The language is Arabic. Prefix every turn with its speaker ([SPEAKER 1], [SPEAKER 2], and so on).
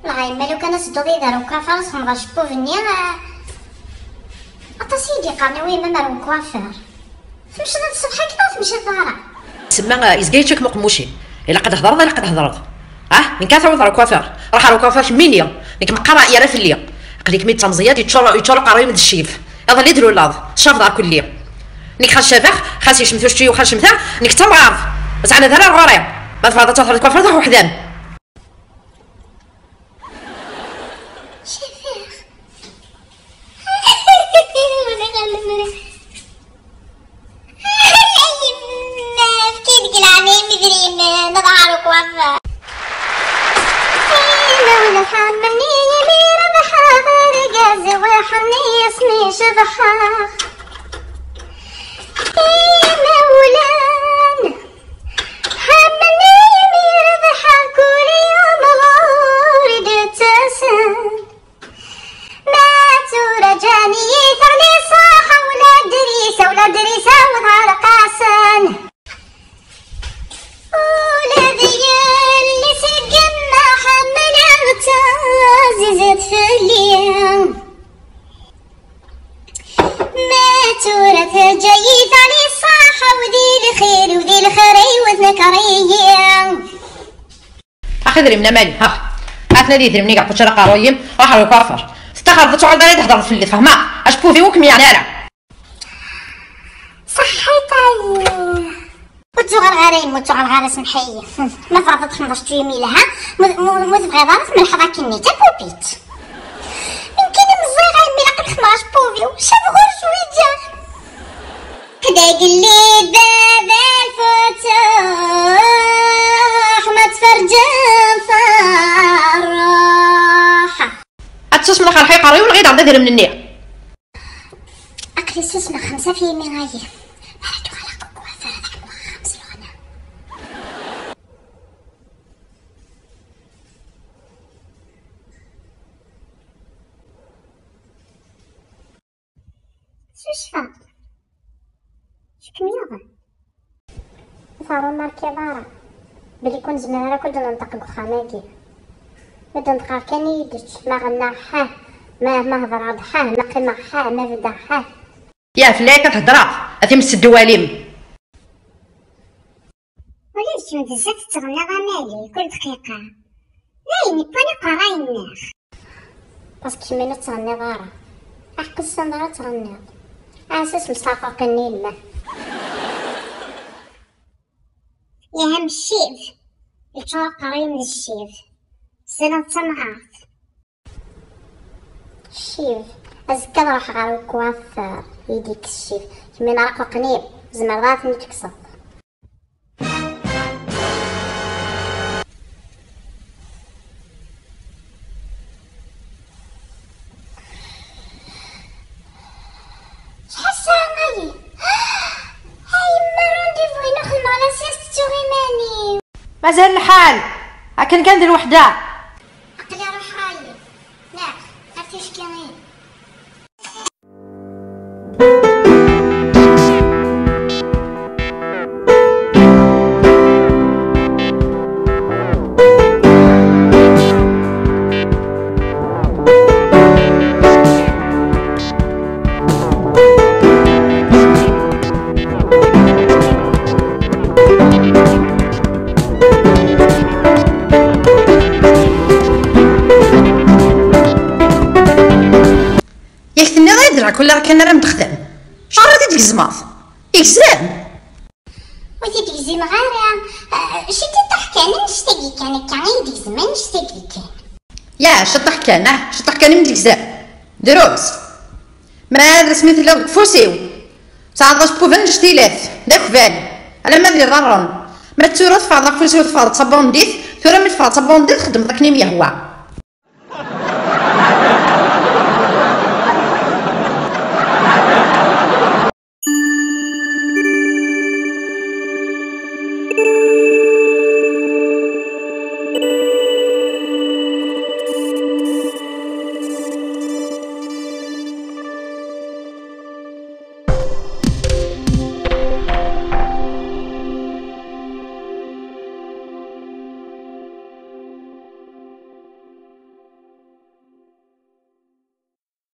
[SPEAKER 1] والله ما لو كان سدو دارو كافرسهم غاشبو فني سيدي قارني وين ما مارون كوافير فمشي هاد الصباح كيفاش تمشي للدار
[SPEAKER 2] تسمى يزقيتك مقموشي الا قد هضرت الا قد هضرت من كثر ضرب كوافير راح على كوافير كمينيا ديك مقرا يا في الليل قال لك ميت تمزيات يتشرق قراي من الشيف هذا اللي يديروا لاض شاف دار كل يوم نيك خاص شافخ خاص يشمثو شتي وخاص شمثا نيك تمغارف بس على ذرا الغريب ما تفاضل تهضر الكوافير تروح وحدان اخي من مالي عرفنا دي مني قاعد تشرق قرايم راح الكوافير استخرجت على داري تهضر في اللي فهمه اش بوفي وكم يعني انا
[SPEAKER 1] صحيت وتزوغ الغريم وتزوغ الغرس محيه ما فرضت 15 يوم لها مو تبغي ضرف من حضاك النيتا بوبيت يمكن مزيغه يمي لقيت 15 بوفي وشاف غير شويه هدا قال لي بابا الفتوح ما تفرجن فراحه
[SPEAKER 2] اتسوس من الحي قراي ولا غير عندها من النيه
[SPEAKER 1] اكلي سوسنا 5 في يمي غاية هادو على كوافير هذاك الخمس لغنا شوشفا شكون يابا صاروا ماركي دارا بلي كون زمان راه كنت ننطق بخاماكي بدا نطقر كان يدش ما غنى حاه ما هضر ضحاه ما قيمة حاه ما بدا حاه
[SPEAKER 2] يا فلاك كتهضرا هاتي مس الدواليم
[SPEAKER 1] وليش بزاف تغنى غمالي كل دقيقة لا يني باني قرايناخ باسكو مينو تغني دارا حق السندرة تغني اساس مصطفى قني الماء يا هم الشيف يتشرق قراي من الشيف سنة تنعرف الشيف أزكى نروح غير الكوافير يديك الشيف كمي نعرق القنيب زمرضات نتكسر شحال الساعة غادي هاي ما رونديفو نخدمو على سياستو غيماني
[SPEAKER 2] مازال الحال هاكا كندير وحده
[SPEAKER 1] عقلي روح رايي لا عرفتي اش كاين
[SPEAKER 2] كلها كان راه متخدم شعر هادي ديك الزماط اكزام
[SPEAKER 1] ودي ديك الزمغه راه شتي طح كان نشتاقي كان ديك الزمان نشتاقي كان
[SPEAKER 2] يا شطح كان من ديك الزمان دروس ما سميت له فوسيو صعد بوفن نشتيلات داك فالي على ما ندير غرون ما تورط فاض فوسيو فاض صابون ديت ثورا من فاض صابون ديت خدم داك نيم يهوا